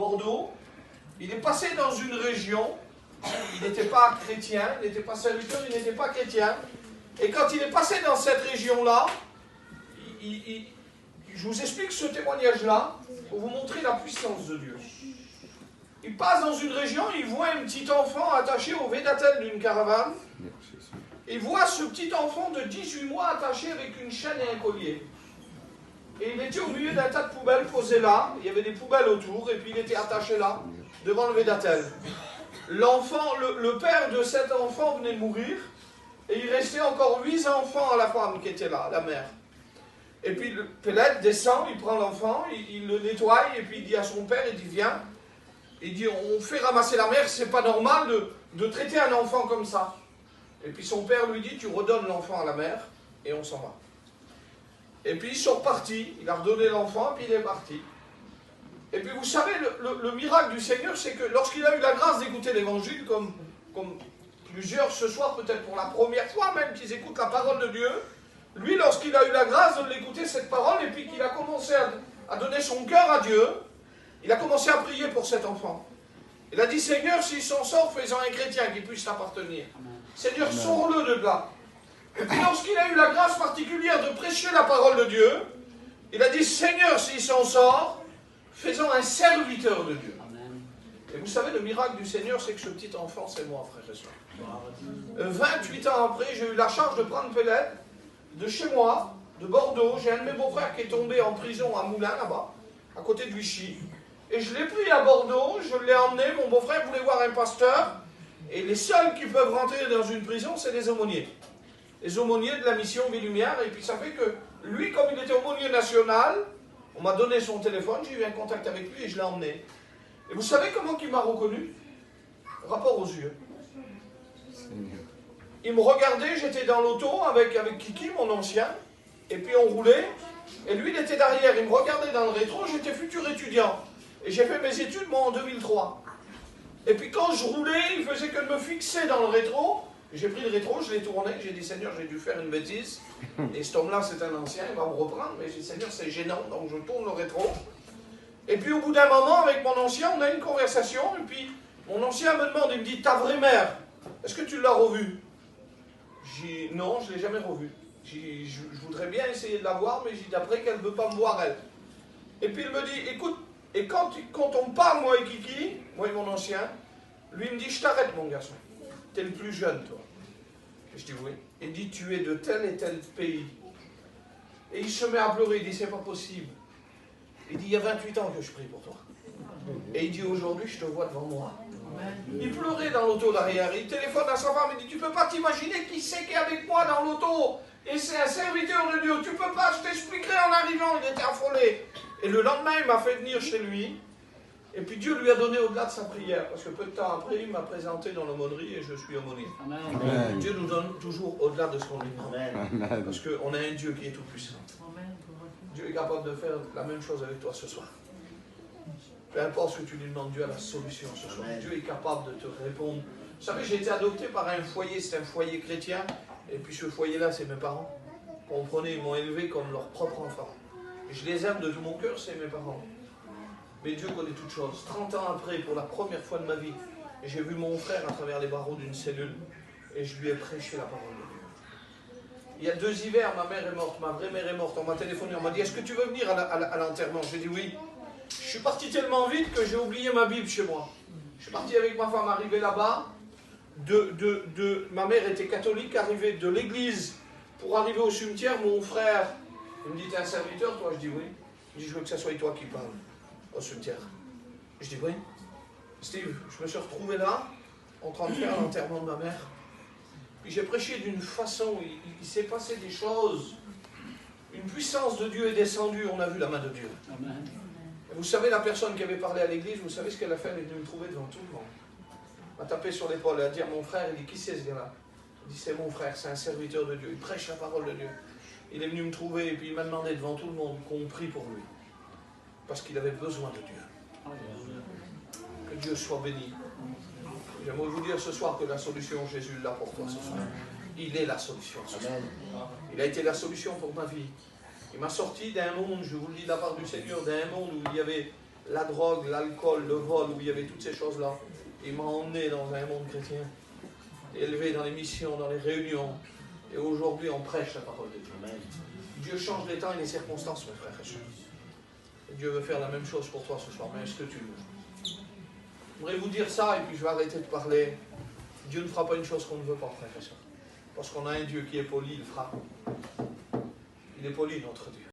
Bordeaux. Il est passé dans une région, il n'était pas chrétien, il n'était pas serviteur, il n'était pas chrétien. Et quand il est passé dans cette région-là, je vous explique ce témoignage-là pour vous montrer la puissance de Dieu. Il passe dans une région, il voit un petit enfant attaché au védatel d'une caravane. Il voit ce petit enfant de 18 mois attaché avec une chaîne et un collier. Et il était au milieu d'un tas de poubelles posées là. Il y avait des poubelles autour et puis il était attaché là, devant le védatel. L'enfant, le père de cet enfant venait de mourir. Et il restait encore 8 enfants à la femme qui était là, la mère. Et puis le Pellet descend, il prend l'enfant, il le nettoie et puis il dit à son père, il dit viens. Il dit on fait ramasser la mère, c'est pas normal de traiter un enfant comme ça. Et puis son père lui dit tu redonnes l'enfant à la mère et on s'en va. Et puis ils sont repartis, il a redonné l'enfant et puis il est parti. Et puis vous savez, le miracle du Seigneur, c'est que lorsqu'il a eu la grâce d'écouter l'évangile, comme plusieurs ce soir, peut-être pour la première fois même qu'ils écoutent la parole de Dieu, lui, lorsqu'il a eu la grâce de l'écouter cette parole, et puis qu'il a commencé à donner son cœur à Dieu, il a commencé à prier pour cet enfant. Il a dit, Seigneur, s'il s'en sort, fais-en un chrétien qui puisse t'appartenir. Seigneur, sors-le de là. Et puis lorsqu'il a eu la grâce particulière de prêcher la parole de Dieu, il a dit, Seigneur, s'il s'en sort, fais-en un serviteur de Dieu. Et vous savez, le miracle du Seigneur, c'est que ce petit enfant, c'est moi, frère et soeur. 28 ans après, j'ai eu la charge de prendre Pellet de chez moi, de Bordeaux. J'ai un de mes beaux-frères qui est tombé en prison à Moulins, là-bas, à côté de Vichy. Et je l'ai pris à Bordeaux, je l'ai emmené, mon beau-frère voulait voir un pasteur. Et les seuls qui peuvent rentrer dans une prison, c'est les aumôniers. Les aumôniers de la mission Vie-Lumière. Et puis ça fait que lui, comme il était aumônier national, on m'a donné son téléphone, j'ai eu un contact avec lui et je l'ai emmené. Et vous savez comment il m'a reconnu? Rapport aux yeux. Il me regardait, j'étais dans l'auto avec Kiki, mon ancien, et puis on roulait, et lui il était derrière, il me regardait dans le rétro, j'étais futur étudiant, et j'ai fait mes études moi en 2003. Et puis quand je roulais, il faisait que de me fixer dans le rétro, j'ai pris le rétro, je l'ai tourné, j'ai dit Seigneur, j'ai dû faire une bêtise, et cet homme-là c'est un ancien, il va me reprendre, mais j'ai dit Seigneur c'est gênant, donc je tourne le rétro. Et puis au bout d'un moment, avec mon ancien, on a une conversation, et puis mon ancien me demande, il me dit, ta vraie mère, est-ce que tu l'as revue? J'ai dit, non, je ne l'ai jamais revue. Je voudrais bien essayer de la voir, mais j'ai dit, d'après qu'elle ne veut pas me voir, elle. Et puis il me dit, écoute, et quand on parle, moi et Kiki, moi et mon ancien, lui il me dit, je t'arrête mon garçon, tu es le plus jeune toi. Et je dis, oui. Il dit, tu es de tel et tel pays. Et il se met à pleurer, il dit, c'est pas possible. Il dit, il y a 28 ans que je prie pour toi. Et il dit, aujourd'hui, je te vois devant moi. Il pleurait dans l'auto derrière. Il téléphone à sa femme, il dit, tu peux pas t'imaginer qui c'est qui est avec moi dans l'auto. Et c'est un serviteur de Dieu. Tu peux pas, je t'expliquerai en arrivant. Il était affolé. Et le lendemain, il m'a fait venir chez lui. Et puis Dieu lui a donné au-delà de sa prière. Parce que peu de temps après, il m'a présenté dans l'aumônerie et je suis aumônier. Amen. Dieu nous donne toujours au-delà de ce qu'on lui demande. Parce qu'on a un Dieu qui est tout puissant. Dieu est capable de faire la même chose avec toi ce soir. Peu importe ce que tu lui demandes, Dieu a la solution ce soir. Dieu est capable de te répondre. Vous savez, j'ai été adopté par un foyer, c'est un foyer chrétien. Et puis ce foyer-là, c'est mes parents. Comprenez, ils m'ont élevé comme leur propre enfant. Et je les aime de tout mon cœur, c'est mes parents. Mais Dieu connaît toutes choses. 30 ans après, pour la première fois de ma vie, j'ai vu mon frère à travers les barreaux d'une cellule. Et je lui ai prêché la parole de Dieu. Il y a 2 hivers, ma mère est morte, ma vraie mère est morte. On m'a téléphoné, on m'a dit, est-ce que tu veux venir à l'enterrement? J'ai dit oui. Je suis parti tellement vite que j'ai oublié ma Bible chez moi. Je suis parti avec ma femme, arrivé là-bas. Ma mère était catholique, arrivée de l'église pour arriver au cimetière. Mon frère, il me dit, t'es un serviteur, toi? Je dis oui. Il dit, je veux que ça soit toi qui parles au cimetière. Je dis oui. Steve, je me suis retrouvé là, en train de faire l'enterrement de ma mère. Puis j'ai prêché d'une façon, il s'est passé des choses. Une puissance de Dieu est descendue, on a vu la main de Dieu. Amen. Vous savez, la personne qui avait parlé à l'église, vous savez ce qu'elle a fait? Elle est venue me trouver devant tout le monde. Elle m'a tapé sur l'épaule, elle a dit à mon frère, il dit, qui c'est ce gars-là? Il dit, c'est mon frère, c'est un serviteur de Dieu, il prêche la parole de Dieu. Il est venu me trouver et puis il m'a demandé devant tout le monde qu'on prie pour lui. Parce qu'il avait besoin de Dieu. Que Dieu soit béni. J'aimerais vous dire ce soir que la solution, Jésus l'a pour toi ce soir. Il est la solution ce soir. Il a été la solution pour ma vie. Il m'a sorti d'un monde, je vous le dis de la part du Seigneur, d'un monde où il y avait la drogue, l'alcool, le vol, où il y avait toutes ces choses-là. Il m'a emmené dans un monde chrétien, élevé dans les missions, dans les réunions. Et aujourd'hui, on prêche la parole de Dieu. Amen. Dieu change les temps et les circonstances, mes frères et sœurs. Et Dieu veut faire la même chose pour toi ce soir. Mais est-ce que tu veux? J'aimerais vous dire ça, et puis je vais arrêter de parler. Dieu ne fera pas une chose qu'on ne veut pas, frères et sœurs. Parce qu'on a un Dieu qui est poli, il fera. Il est poli, notre Dieu.